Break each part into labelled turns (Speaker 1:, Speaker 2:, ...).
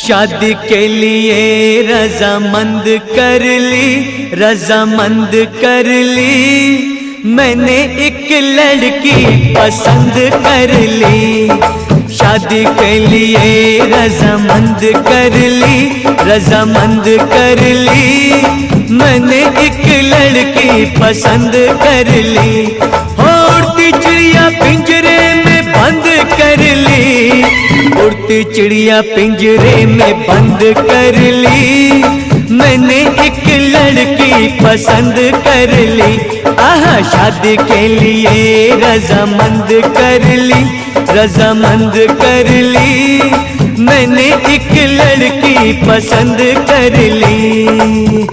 Speaker 1: शादी के लिए रजामंद कर ली, रजामंद कर ली। मैंने एक लड़की पसंद कर ली। शादी के लिए रजामंद कर ली, रजामंद कर ली। मैंने एक लड़की पसंद कर ली। उड़ती चिड़िया पिंजरे में बंद कर ली, उड़ती चिड़िया पिंजरे में बंद कर ली। मैंने एक लड़की पसंद कर ली। आहा, शादी के लिए रजामंद कर ली, रजामंद कर ली। मैंने एक लड़की पसंद कर ली।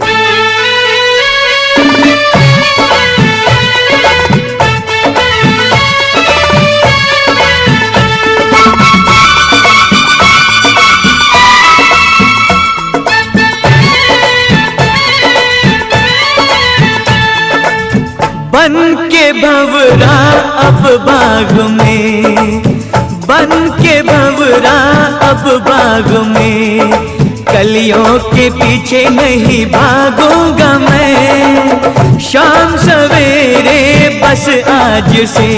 Speaker 1: बन के भंवरा अब बाग में, बन के भंवरा अब बाग में। कलियों के पीछे नहीं भागूंगा मैं, शाम सवेरे बस आज से।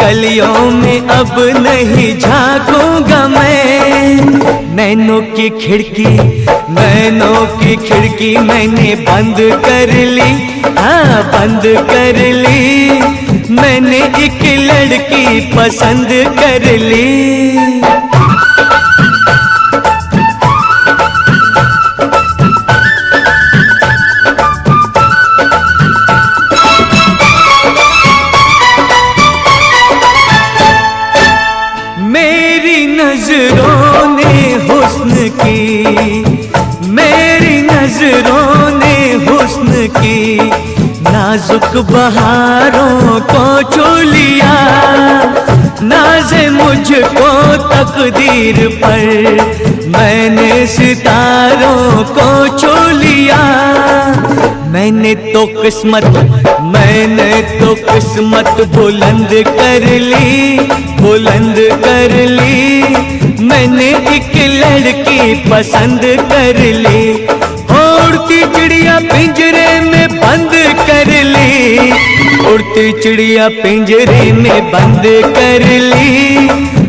Speaker 1: कलियों में अब नहीं झांकूंगा मैं। नैनों की खिड़की, नैनों की खिड़की मैंने बंद कर ली। हाँ, बंद कर ली। मैंने एक लड़की पसंद कर ली। मेरी नजरों ने हुस्न की, मेरी नजरों ने हुस्न की। नाजुक बहारों को छू लिया, नाज़े मुझको तकदीर पर। मैंने सितारों को छू लिया। मैंने तो किस्मत, मैंने तो किस्मत बुलंद कर ली, बुलंद कर ली। मैंने एक लड़की पसंद कर ली। उड़ती चिड़िया पिंजरे में बंद कर ली, उड़ती चिड़िया पिंजरे में बंद कर ली।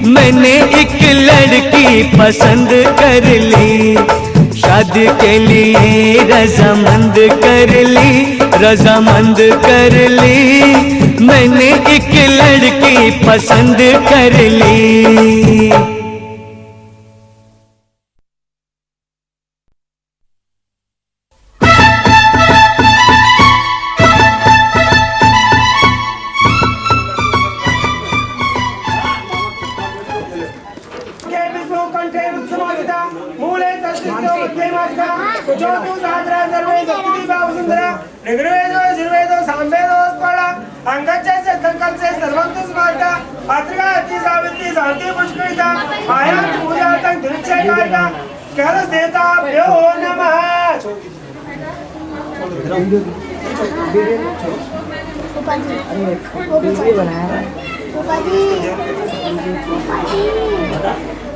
Speaker 1: मैंने एक लड़की पसंद कर ली। शादी के लिए रजामंद कर ली, रजामंद कर ली। मैंने एक लड़की पसंद कर ली।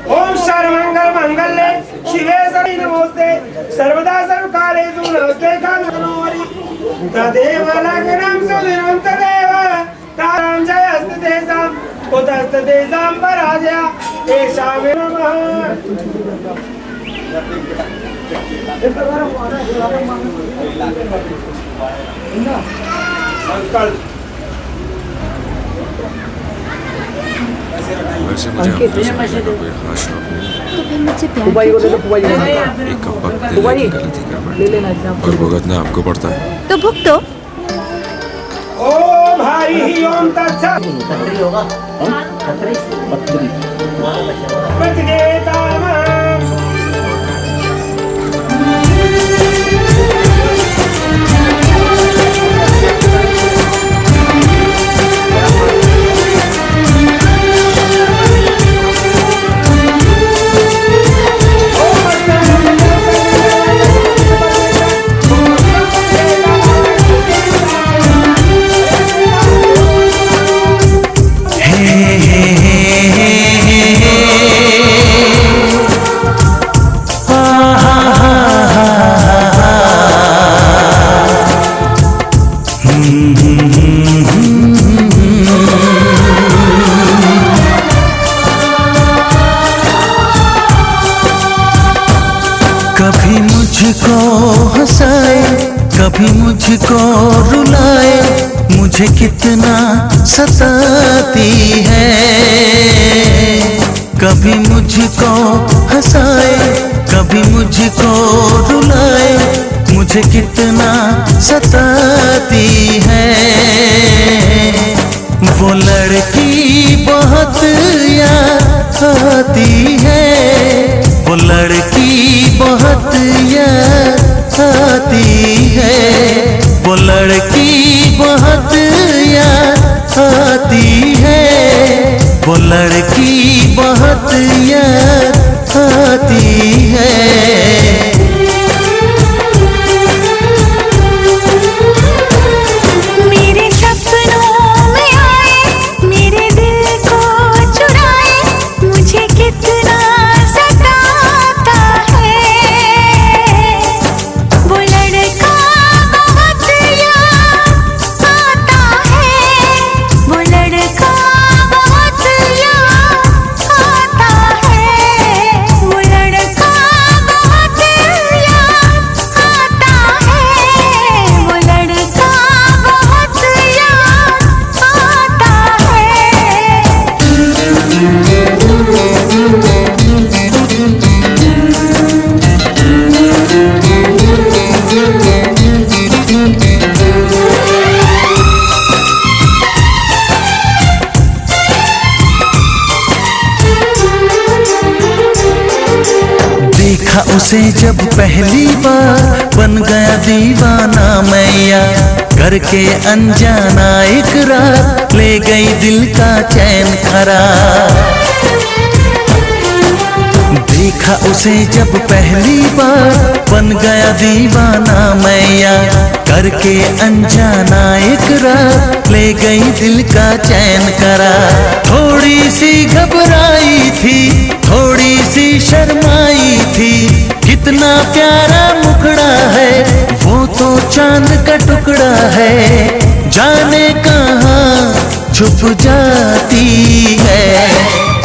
Speaker 2: ओम सर्वमंगल मंगल्ये शिवे सर्वे नमोस्ते सर्वदा सर्वकालेषु नमस्ते कामनोहरि तदेव लग्नं सुदिनं तदेव तारं जयस्तु तेषां कुतस्तु तेषां पराजया तेषां नमः।
Speaker 3: वैसे मुझे आपको समझने का कोई खास शौक नहीं।
Speaker 4: तो फिर मुझसे प्यार क्यों किया?
Speaker 3: एक कम वक्त दिल की गलती कर बैठा और भुगतना आपको पड़ता है।
Speaker 4: तो भुगतो।
Speaker 2: ओम हरि ओम तत्सत्।
Speaker 1: हे मुझको हंसाए, कभी मुझको रुलाए, मुझे कितना सताती है। कभी मुझको हंसाए, कभी मुझको रुलाए, मुझे कितना सताती है। वो लड़की बहुत याद आती है, वो लड़की बहुत याद आती है, वो लड़की बहुत याद आती है, वो लड़की बहुत याद आती है। देखा उसे जब पहली बार, बन गया दीवाना मैया, करके अनजाना इकरार, ले गई दिल का चैन करार। देखा उसे जब पहली बार, बन गया दीवाना मैया, करके अनजाना इकरार, ले गई दिल का चैन करार। थोड़ी सी घबराई थी, थोड़ी सी शर्माई थी, कितना प्यारा मुखड़ा है, वो तो चांद का टुकड़ा है, जाने कहाँ छुप जाती है।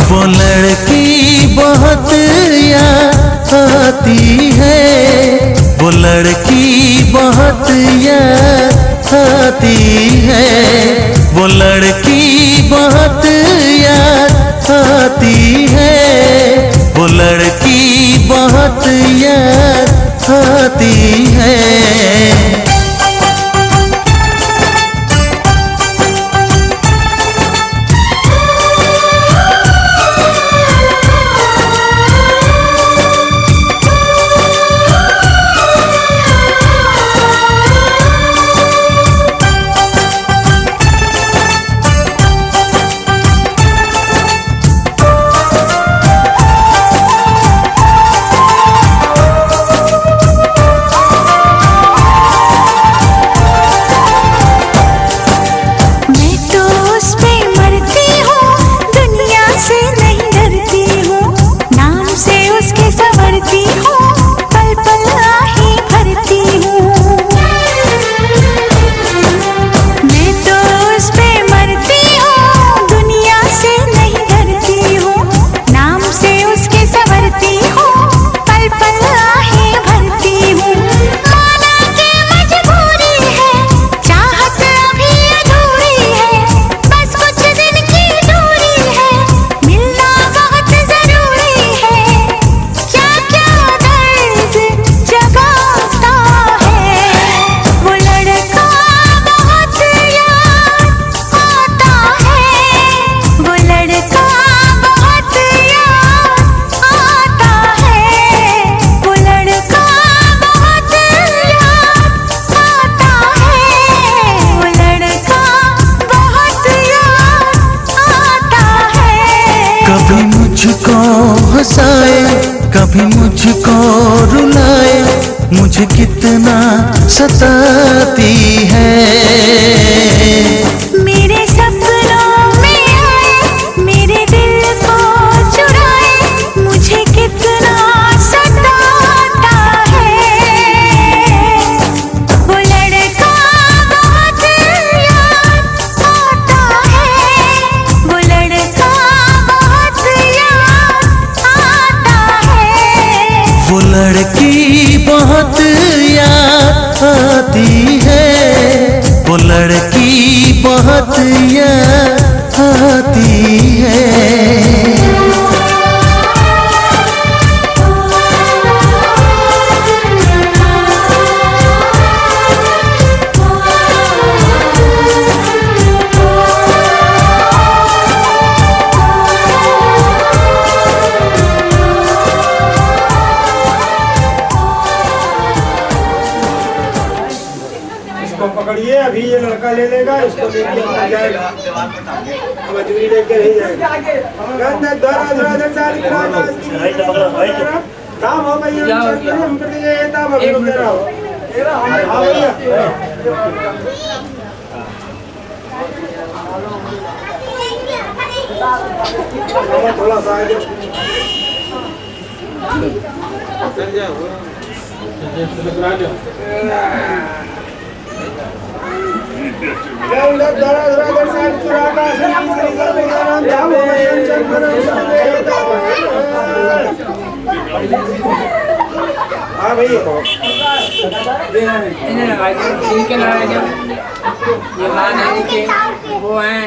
Speaker 1: वो लड़की बहुत याद आती है, वो लड़की बहुत याद आती है, वो लड़की बहुत याद आती है, वो लड़की बहुत याद आती है। कभी मुझको रुलाए, मुझे कितना सताती है।
Speaker 5: मेरे सपनों में आए, मेरे दिल को चुराए, मुझे कितना सताता है। वो लड़का बहुत याद आता है, वो लड़का बहुत याद आता है।
Speaker 1: वो लड़की बहुत याद आती है, वो लड़की बहुत याद आती है।
Speaker 2: पकड़िए, अभी ये लड़का ले लेगा, इसको लेके आ जाएगा, मजदूरी लेके नहीं जाएगा। काम हो भैया, हम करके ये काम अभी रुक रहा हो। हाँ भैया, थोड़ा सा आगे हाँ भैया,
Speaker 4: इन्हें लगा दो, इनके लगा दो, ये बात है कि वो हैं,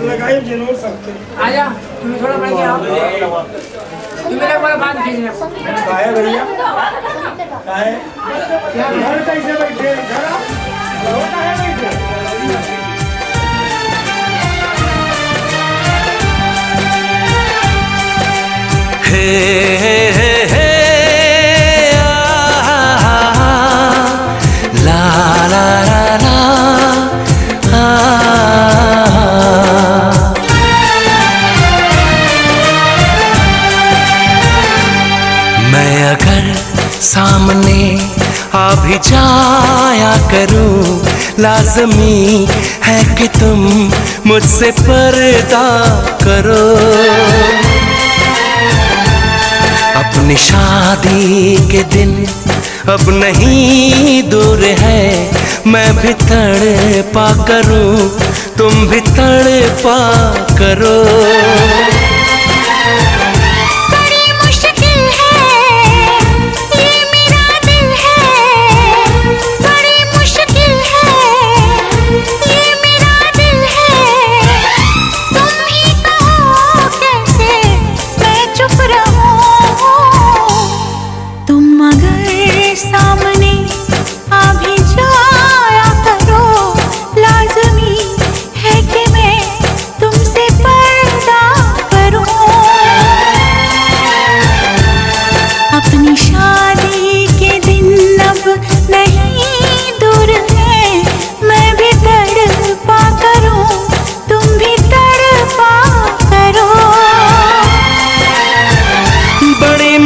Speaker 2: लगाई जरूर सकते।
Speaker 4: आजा, तुम्हें थोड़ा बढ़ गया, तुम्हें लग वाला बात खींचना।
Speaker 2: काहे भैया, काहे? घर कैसे बैठे? घर काहे बैठे?
Speaker 1: हे हे हे ला ला ला ला मैं अगर सामने आ भी जाया करूं, लाज़मी है कि तुम मुझसे पर्दा करो। अपनी शादी के दिन अब नहीं दूर है, मैं भी तड़पा करूं, तुम भी तड़पा करो।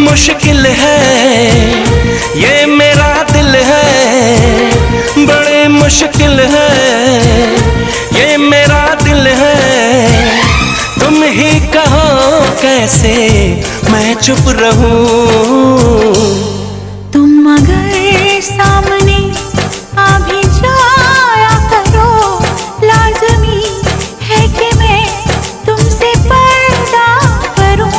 Speaker 1: मुश्किल है ये मेरा दिल है, बड़े मुश्किल है ये मेरा दिल है। तुम ही कहो कैसे मैं चुप रहूं।
Speaker 5: तुम अगर सामने आ भी जाया करो, लाज़मी है कि मैं तुमसे पर्दा करूं।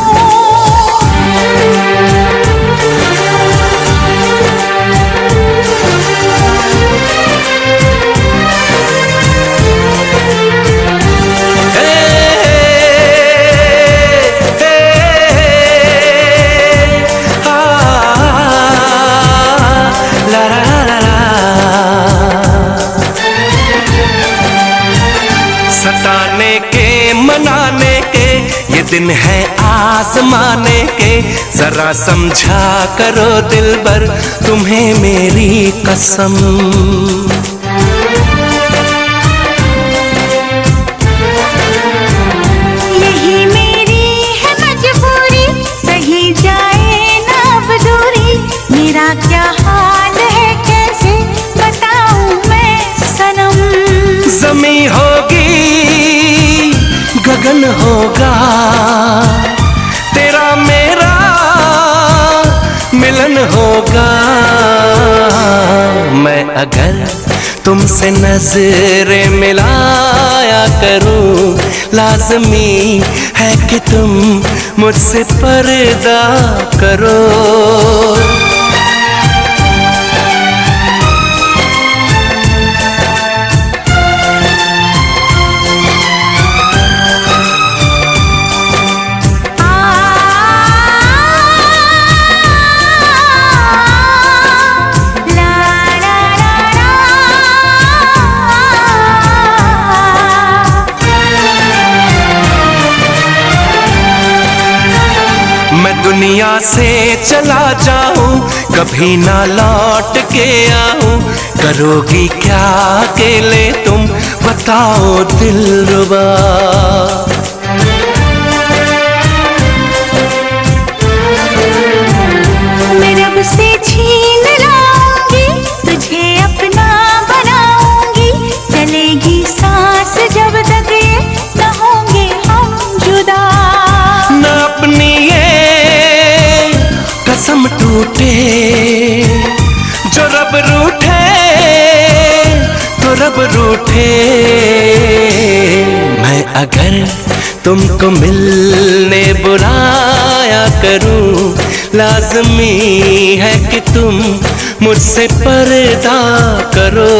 Speaker 1: सताने के मनाने के ये दिन है आसमाने के, जरा समझा करो दिलबर तुम्हें मेरी कसम।
Speaker 5: यही मेरी है मजबूरी, सही जाए ना अब दूरी, मेरा क्या हाल है कैसे बताऊं मैं सनम।
Speaker 1: ज़मीं होगी गगन होगा, तेरा मेरा मिलन होगा। मैं अगर तुमसे नजरें मिलाया करूं, लाज़मी है कि तुम मुझसे पर्दा करो। मैं दुनिया से चला जाऊं, कभी ना लौट के आऊं, करोगी क्या अकेले तुम बताओ दिलरुबा।
Speaker 5: मैं रब से छीन लाऊंगी, तुझे अपना बनाऊंगी, चलेगी सांस जब तक ये न होंगे हम जुदा।
Speaker 1: न अपनी कसम टूटे, जो रब रूठे तो रब रूठे। मैं अगर तुमको मिलने बुलाया करूं, लाज़मी है कि तुम मुझसे पर्दा करो।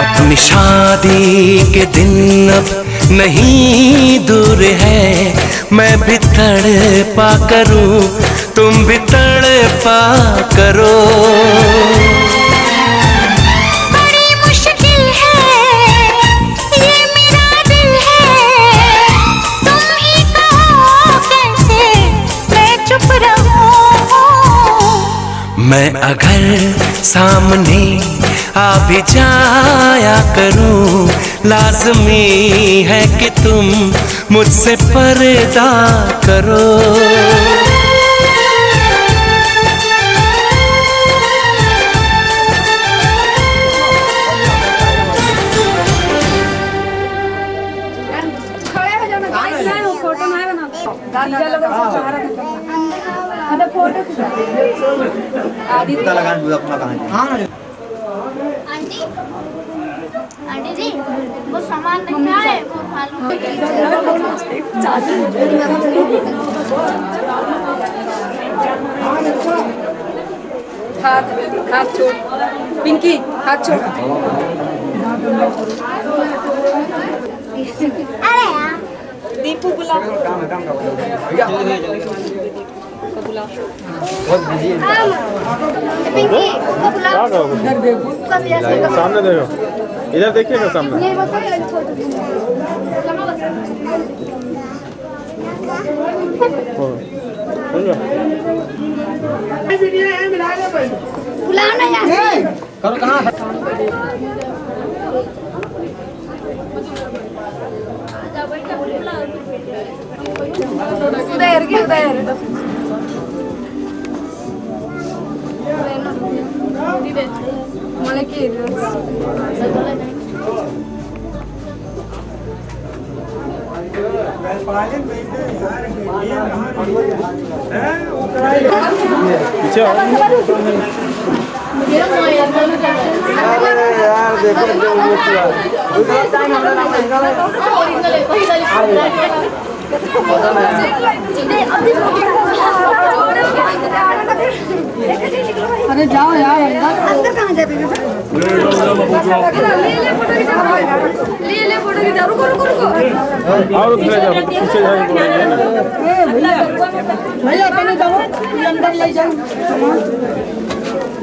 Speaker 1: अपनी शादी के दिन अब नहीं दूर है, मैं भी तड़पा करूं, तुम भी तड़पा करो।
Speaker 5: बड़ी मुश्किल है ये मेरा दिल है, तुम ही कहो कैसे मैं चुप रहूं।
Speaker 1: मैं अगर सामने आ भी जाया करूं, लाज़मी है कि तुम मुझसे पर्दा करो।
Speaker 6: आंटी आंटी जी वो सामान नहीं आए वो
Speaker 4: हाथ हाथ छोड़, पिंकी हाथ छोड़।
Speaker 6: अरे यार
Speaker 4: दीपू बुला,
Speaker 6: पिंकी उसको बुलाओ।
Speaker 2: सामने देखो, इधर देखिए ना सामने।
Speaker 6: बुलाओ ना यार।
Speaker 4: उधर के उधर మనకి
Speaker 2: पीछे आओ। यार
Speaker 4: अरे जाओ यार
Speaker 6: अंदर कहाँ जाते हैं? ले फोटो खींचा। रुको रुको रुको
Speaker 2: और उधर जाओ, पीछे जाओ।
Speaker 4: भैया पहले जाओ अंदर ले जाओ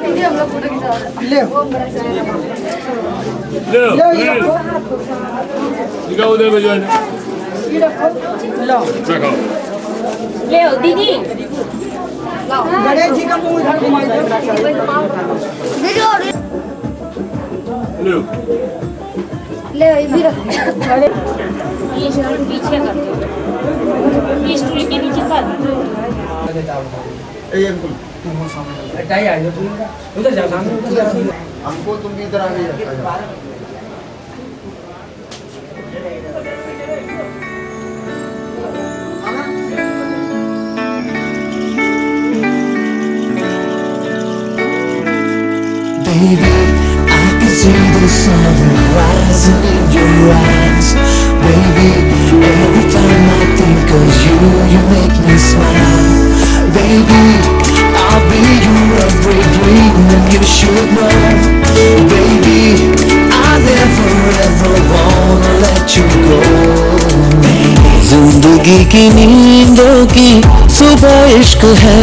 Speaker 6: हम लोग फोटो खींचा।
Speaker 4: ले
Speaker 3: Ikaw udah bajuan.
Speaker 4: लो
Speaker 3: Cakap.
Speaker 6: ले दीदी
Speaker 4: गणेश जी का मुंह इधर घुमाई दो
Speaker 6: वीडियो
Speaker 3: Lu.
Speaker 6: ले इधर रख।
Speaker 7: ये स्टूल पीछे कर दो, ये स्टूल के नीचे कर दो।
Speaker 4: उधर जाओ सामने
Speaker 2: हमको तुम भी इधर आ गए।
Speaker 1: Baby, I can
Speaker 8: see the sun rising in your eyes. Baby, every time I think of you, you make me smile. Baby, I'll be your every dream, and you should know. Baby, I never ever wanna let you go. जिंदगी की नींदों की सुबह इश्क है,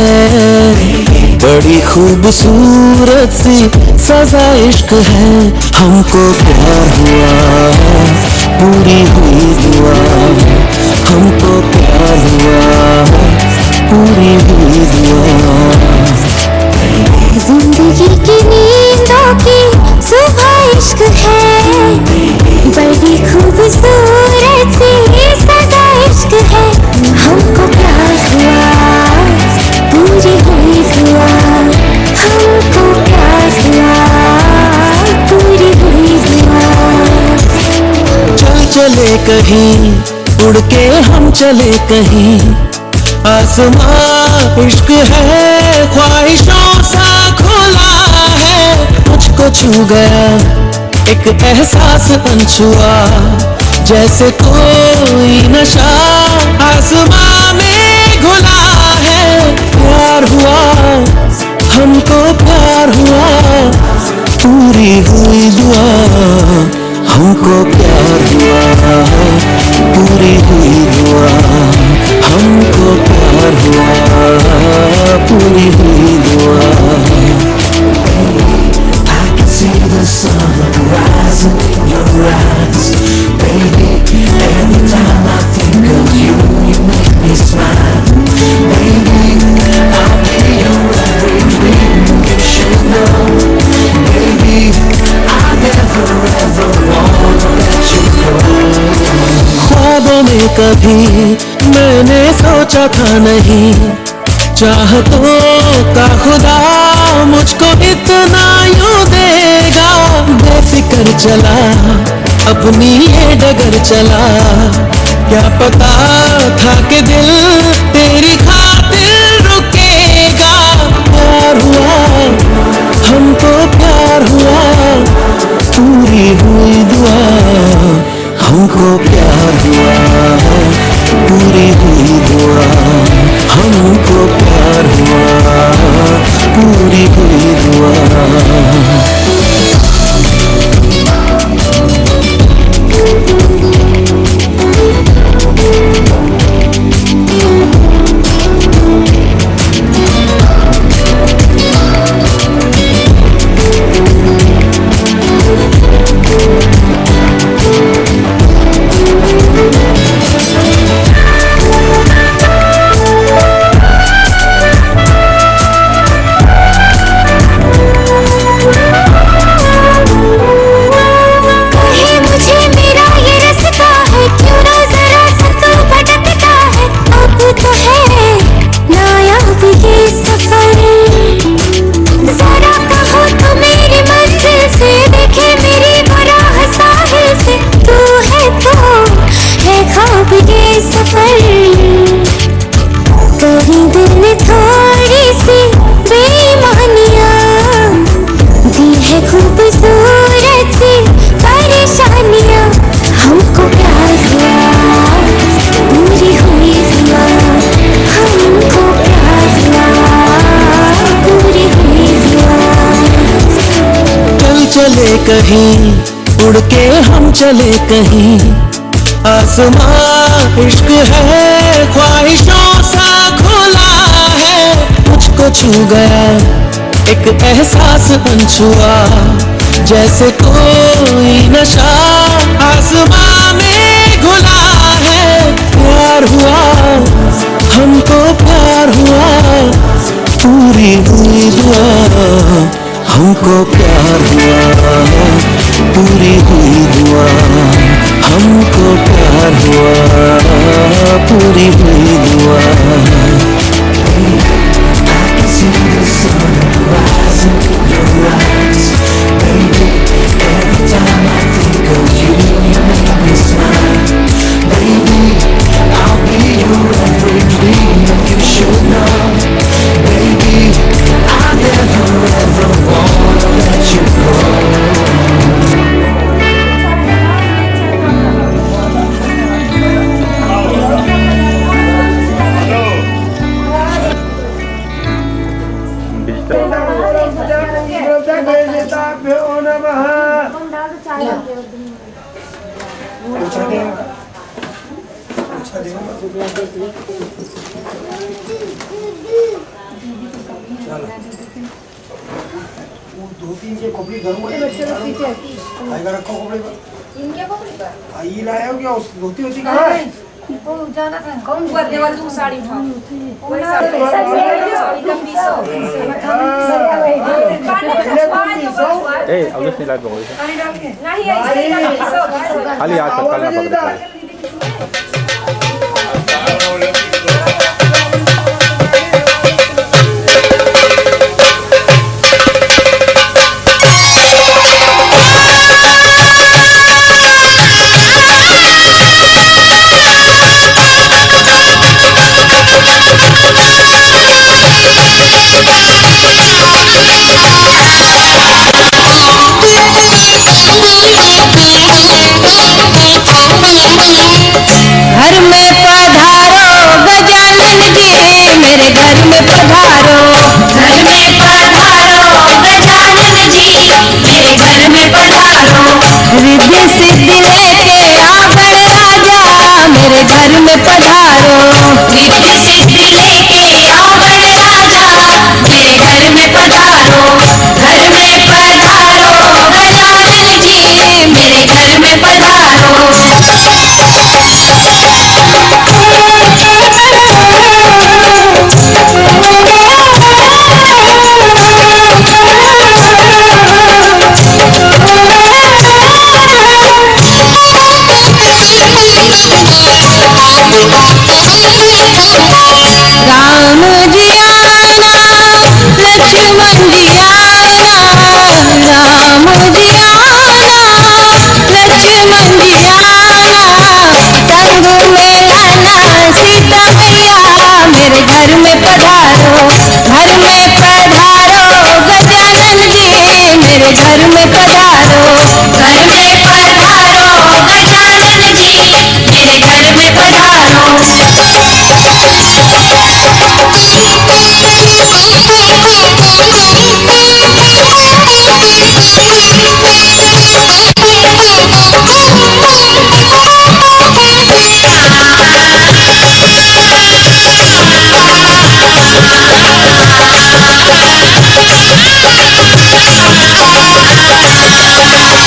Speaker 8: बड़ी खूबसूरत सी सजा इश्क है. हमको प्यार हुआ, पूरी हुई दुआ. हमको प्यार हुआ, पूरी हुई दुआ.
Speaker 5: जिंदगी की नींदों की सुबह इश्क है, बड़ी खूबसूरत सी सजा इश्क है. हमको प्यार हुआ, पूरी हुई दुआ. हमको प्यार हुआ, पूरी हुई दुआ.
Speaker 8: चल चले कहीं, उड़ के हम चले कहीं. आसमां इश्क है, ख्वाहिशों सा खुला है. मुझको छू गया एक एहसास अनछुआ, जैसे कोई नशा आसमां में घुला है. प्यार हुआ, हमको प्यार हुआ, पूरी हुई दुआ. हमको प्यार हुआ, पूरी हुई दुआ. हमको प्यार हुआ, पूरी हुई दुआ. I can see the sun rising in your eyes. Baby, every time I think of you, you make me smile. Baby, I'll be your every dream, you should know. Baby, I never ever wanna let you go. ख्वाबों में कभी मैंने सोचा था नहीं, चाहतों का खुदा मुझको इतना यूं देगा. बेफिक्र चला, अपनी ये डगर चला. क्या पता था कि दिल तेरी खातिर रुकेगा. प्यार हुआ, हमको प्यार हुआ, पूरी हुई दुआ. हमको प्यार हुआ, पूरी हुई दुआ. हमको प्यार हुआ, पूरी हुई दुआ. चले कहीं, उड़ के हम चले कहीं. आसमां इश्क है, ख्वाहिशों सा खुला है. मुझको छू गया एक एहसास अनछुआ, जैसे कोई नशा आसमां में घुला है. प्यार हुआ, हमको प्यार हुआ, पूरी हुई दुआ. हमको प्यार हुआ, पूरी हुई दुआ. हमको प्यार हुआ, पूरी हुई दुआ. I can see the sun rising in your eyes. Baby, every time I think of you, you make me smile. Baby, I'll be your every dream, and you should know. Baby, I never ever wanna let you go.
Speaker 2: अच्छा देखो वो 2-3 के कपड़े घर में बच्चे लोग पीछे आएगा रखो कपड़े पर
Speaker 6: इनके कपड़े
Speaker 2: आई लाया हो क्या उस धोती होती कहाँ है
Speaker 6: वो जाना था
Speaker 7: कौन ऊपर देवाल तू साड़ी उठा
Speaker 3: अब जस्ट लाइट बोल
Speaker 7: नहीं ऐसे
Speaker 3: खाली आज तक कल ना पकड़
Speaker 5: घर में पधारो गजानन जी मेरे घर में पधारो घर में पधारो गजानन जी मेरे घर में पधारो रिद्धि सिद्धि लेके आ बड़े राजा मेरे घर में पधारो रिद्धि सिद्धि लेके आओ बड़े राजा मेरे घर में पधारो घर में पधारो गजानन जी मेरे घर में पधारो राम जी आना लक्ष्मण जी आना राम जी आना लक्ष्मण जी आना संग में लाना सीता मैया मेरे घर में पधारो गजानन जी मेरे घर में पधारो घर में पधारो गजानन जी मेरे घर में पधारो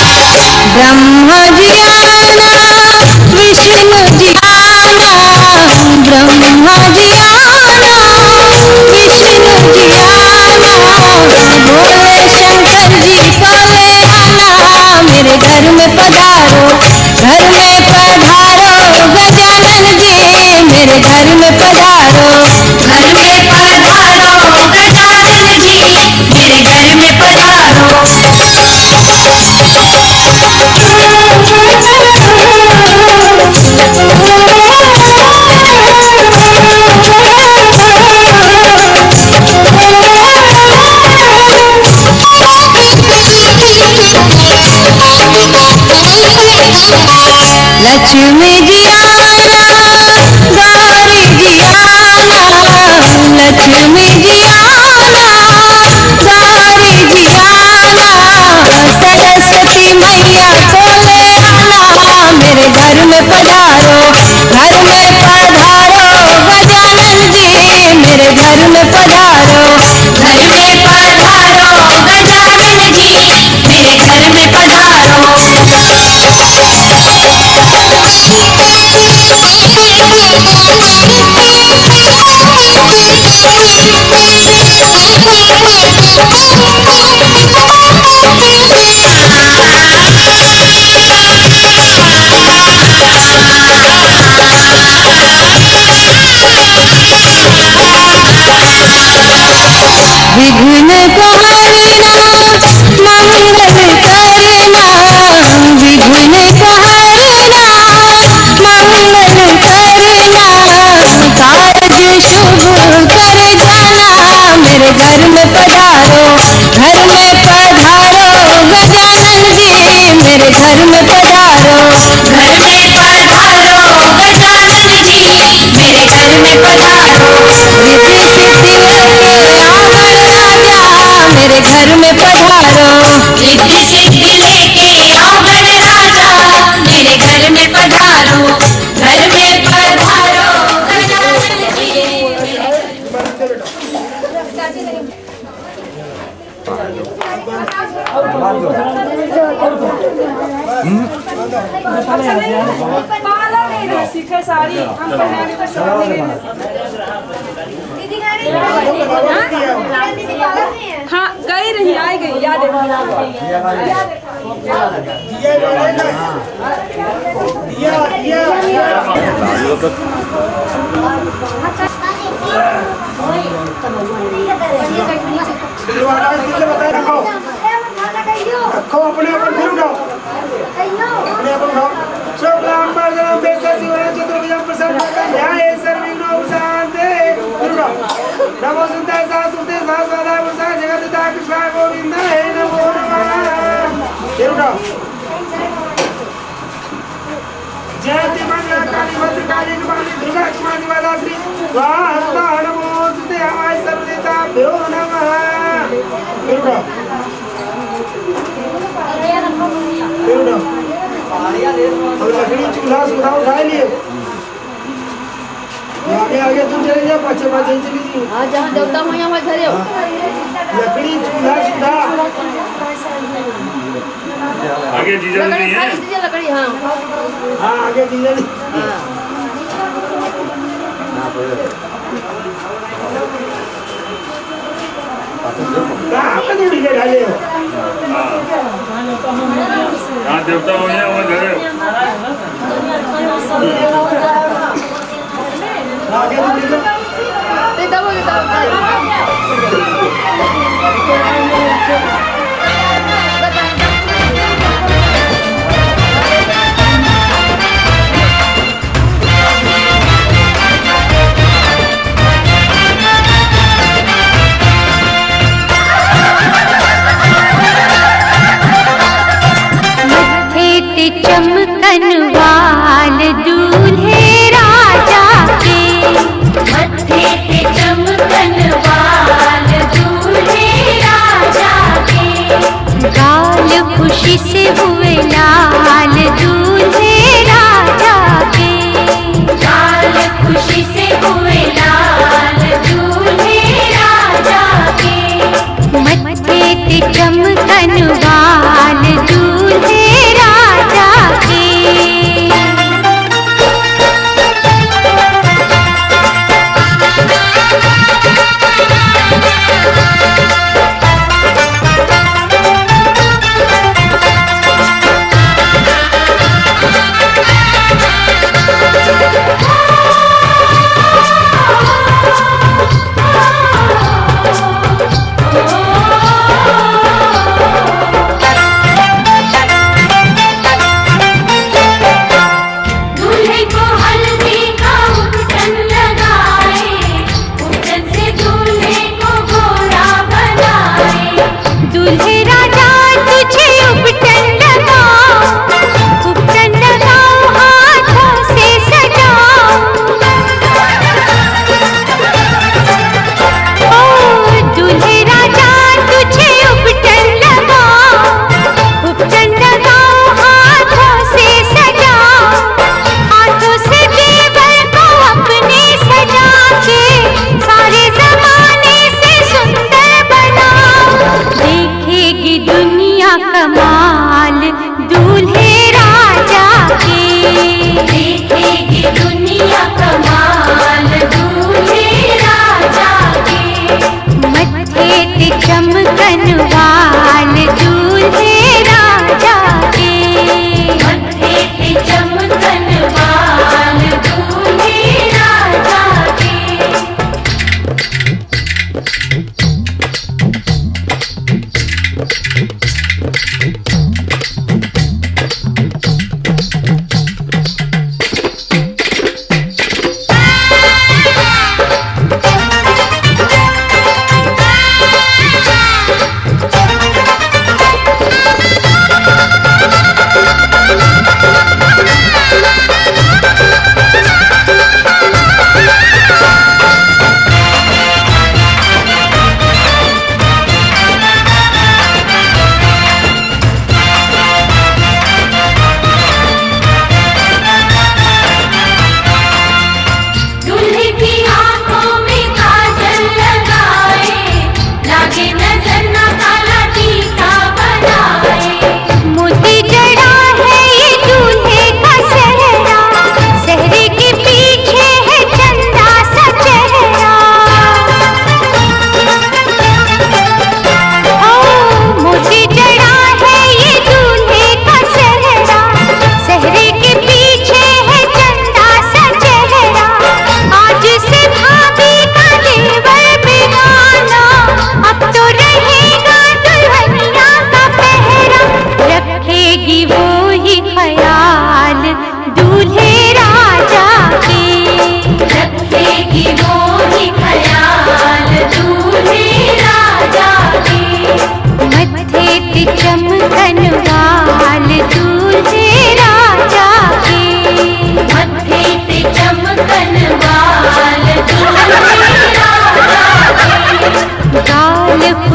Speaker 5: ब्रह्मा जी आना विष्णु जी आना ब्रह्मा जी आना विष्णु जी आना भोले शंकर जी को ले आना मेरे घर में पधारो गजानन जी मेरे घर में पधारो घर में पधारो गजानन जी मेरे घर में पधारो लक्ष्मी जी आना गौरी जी आना लक्ष्मी जी आना गौरी जी आना सरस्वती मैया को ले आना मेरे घर में पधारो गजानन जी मेरे घर में पधारो घर में पधारो गजानन जी मेरे घर में पधारो विघ्न को हरना मंगल करना विघ्न को हरना मंगल करना कार्य शुभ कर जाना मेरे घर में पधारो गजानन जी मेरे घर में पधारो घर में पधारो गजानन जी मेरे घर में पधारो रिद्धि सिद्धि लेके आओ बड़े राजा मेरे घर में पधारो रिद्धि सिद्धि लेके आओ बड़े राजा मेरे घर में पधारो घर में पधारो
Speaker 9: है सारी, हम कल्याणी को छोड़ने हाँ गई रही, आई गई, याद
Speaker 2: रखो अपने अपन फिर उठाओ, अपने अपन उठाओ। शुक्लां वरदं विष्णुं चतुर्भुजं प्रसन्नं ध्यायेत् सर्वविघ्नोपशान्तये। फिर उठाओ। नमो सुताय सासुते सासवादाय वरदाय जगद्धाय कृष्णाय गोविन्दाय नमो नमः। फिर उठाओ। जयति मंगला काली भद्रकाली कपाली दुर्गा क्षमा निवादा श्री स्वाहा नमोस्तुते आय सर्वदेवताभ्यो नमः। फिर उठाओ। और लकड़ी चूल्हा सुधा उठा लिए, आगे आगे तुम चले जाओ, पीछे पीछे चली जी।
Speaker 7: हाँ जहाँ देवता हो यहाँ धरे हो।
Speaker 2: लकड़ी चूल्हा सुधा
Speaker 10: आगे जीजा नहीं है,
Speaker 7: लकड़ी हाँ
Speaker 2: हाँ आगे जीजा जी। कहाँ पे दूरी के ढाले हो?
Speaker 10: हाँ देवता हो यहाँ वहाँ धरे हो।
Speaker 2: आगे दूरी के
Speaker 5: चमकन वाल दूल्हे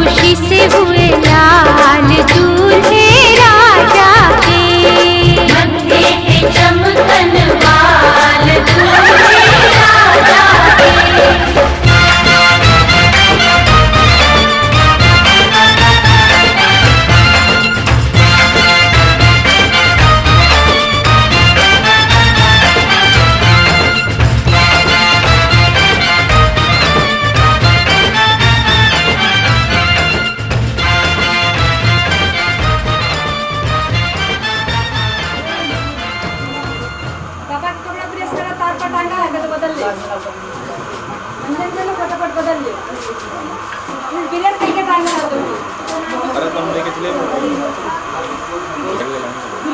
Speaker 5: खुशी से हुए लाल दूल्हे राजा के मत्थे पे चमकन वाल दूल्हे राजा के।
Speaker 9: पापा कपड़ा प्रेस करा, तार पर टांगा है तो बदल ले। अंदर चलो फटाफट बदल ले। प्रेस करके टांगा है तो।
Speaker 3: अरे तुम लेके चले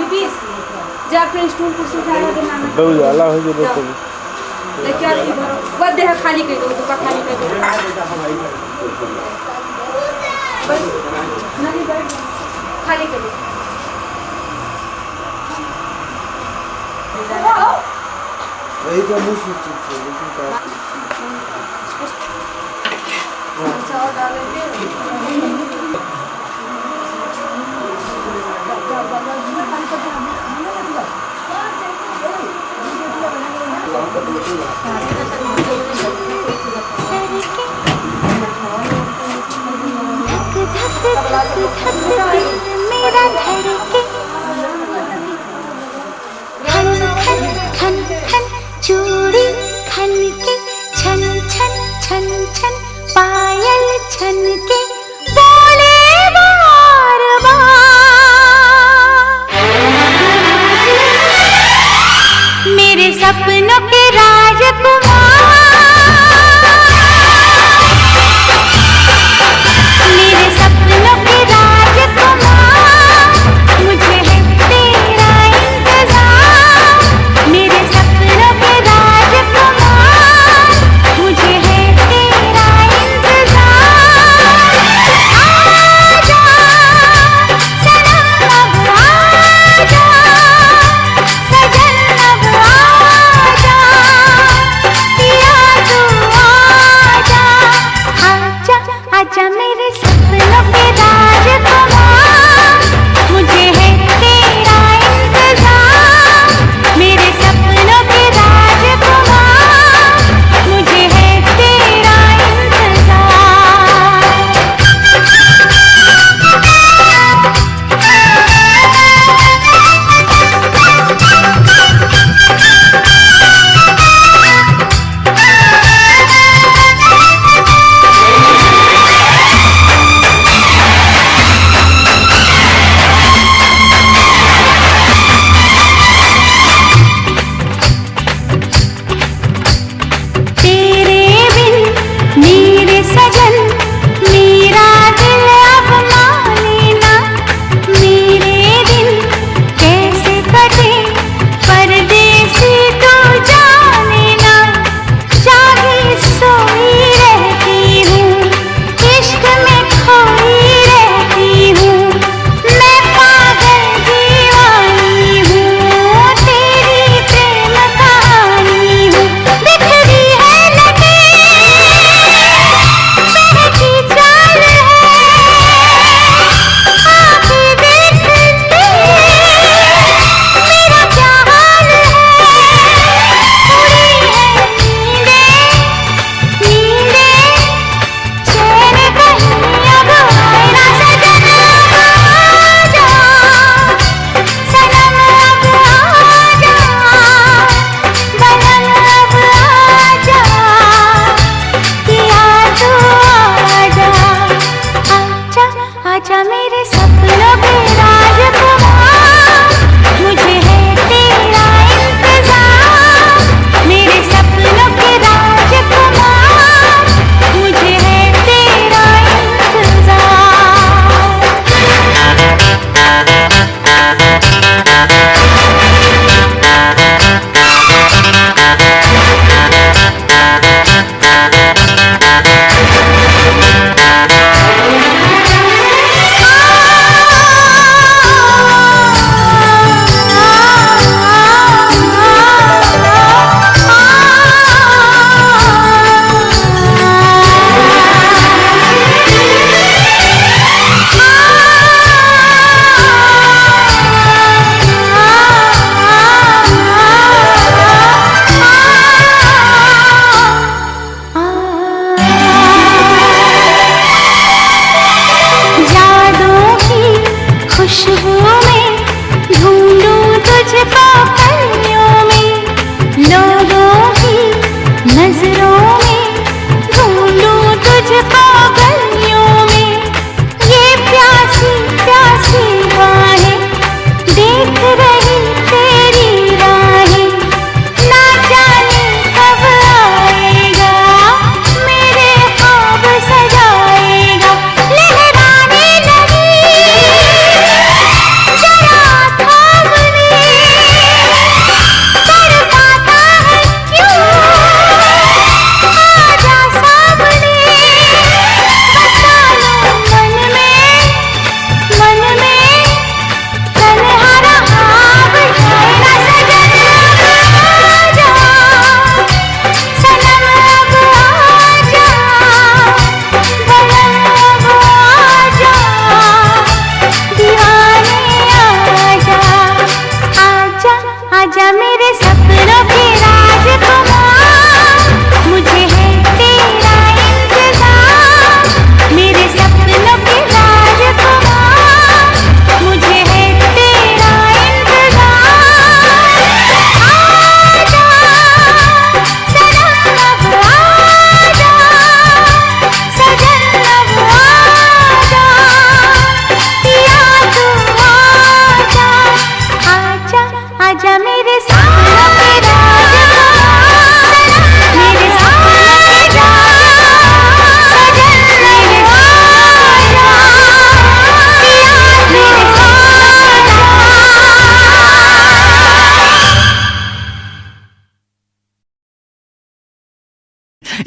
Speaker 9: प्लीज जा अपने स्टूल पर से उठाया के नाम
Speaker 2: दो जाला हो जो तो
Speaker 9: लेके आ दी बस देह खाली कर दो, दुकान खाली कर दो। बस नहीं बैठ खाली कर दो।
Speaker 2: वही तो मुझे सोच लेकिन का
Speaker 9: और डालेंगे।
Speaker 5: मेरा धड़के खन खन खन खन चूड़ी खन के छन छन छन छन पायल छन के बोले बार बार मेरे सपनों के राजकुमार मेरे सपनों के राजकुमार मुझे है तेरा इंतजार मेरे सपनों के राजकुमार मुझे है तेरा इंतजार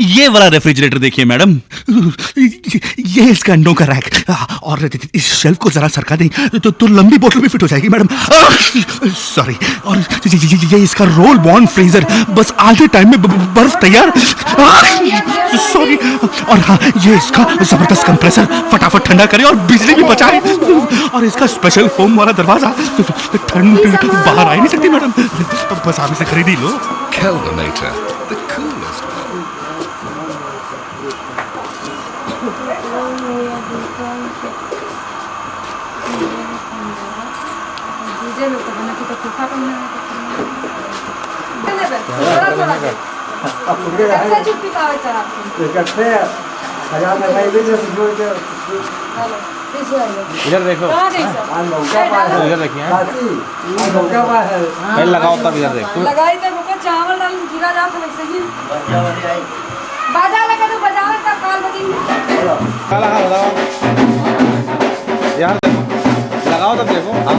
Speaker 11: ये वाला रेफ्रिजरेटर देखिए मैडम, ये इसका अंडों का रैक, और इस शेल्फ को जरा सरका दें तो लंबी बोतल भी फिट हो जाएगी मैडम। सॉरी। और ये इसका रोल बॉर्न फ्रीजर, बस आधे टाइम में बर्फ तैयार। सॉरी। और हाँ, ये इसका जबरदस्त कंप्रेसर, फटाफट ठंडा करे और बिजली भी बचाए। और इसका स्पेशल फोम वाला दरवाजा, ठंड बाहर आ ही नहीं सकती मैडम, बस आप इसे खरीद ही लो।
Speaker 3: Kelvinator, the coolest one.
Speaker 12: इधर देखो, इधर देखिए, पहले लगाओ तब इधर देखो।
Speaker 9: लगाई तो रुको, चावल डाल जीरा डाल तो वैसे ही बाजा लगा तो बजाओ का काल बजी
Speaker 12: लगाओ यार, देखो लगाओ तब देखो। हाँ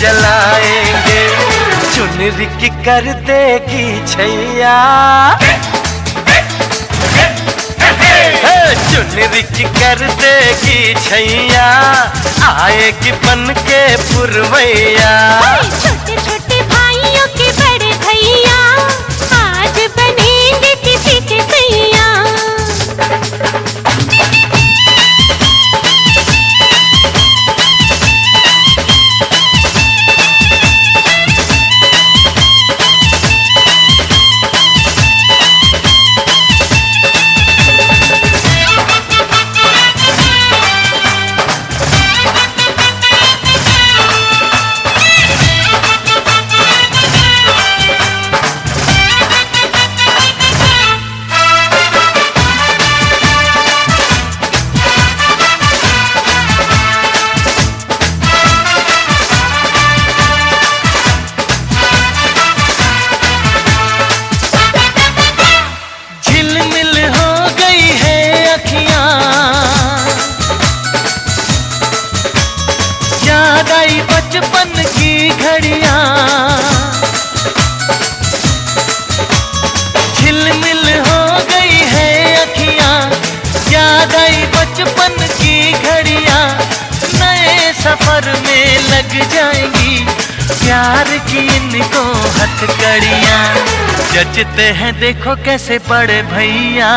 Speaker 1: जलाएंगे, चुनरी की कर देगी छैया, चुनरी की कर देगी छैया, आएगी बन के पुरवैया।
Speaker 5: छोटे छोटे भाइयों के बड़े भैया, आज बनेंगे किसी के सैया।
Speaker 1: बचपन की घड़ियां झिलमिल हो गई है अखियां, याद आई बचपन की घड़ियां, नए सफर में लग जाएंगी प्यार की इनको हथकड़ियां। जचते हैं देखो कैसे बड़े भैया,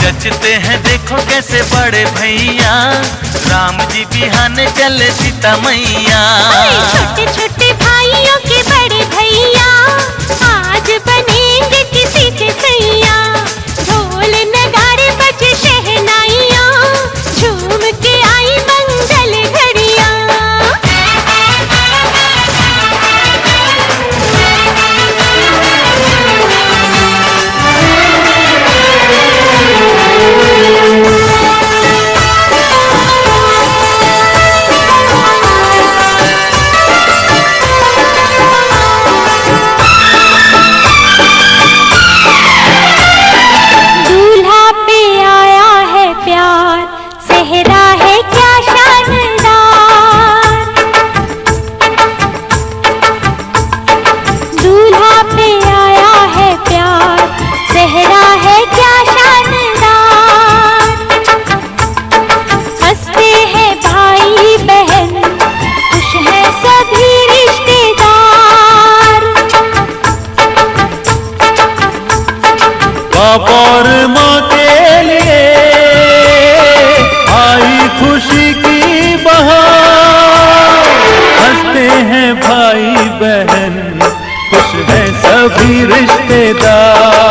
Speaker 13: जचते हैं देखो कैसे बड़े भैया, राम जी बिहाने चले सीता मैया।
Speaker 5: छोटे छोटे भाइयों के बड़े भैया आज बनेंगे किसी के सैया। ढोल नगाड़े बजे शहनाइयाँ, झूम के आई मंगल घड़ियाँ।
Speaker 13: बाप और माँ के लिए आई खुशी की बहार। हंसते हैं भाई बहन, खुश हैं सभी रिश्तेदार।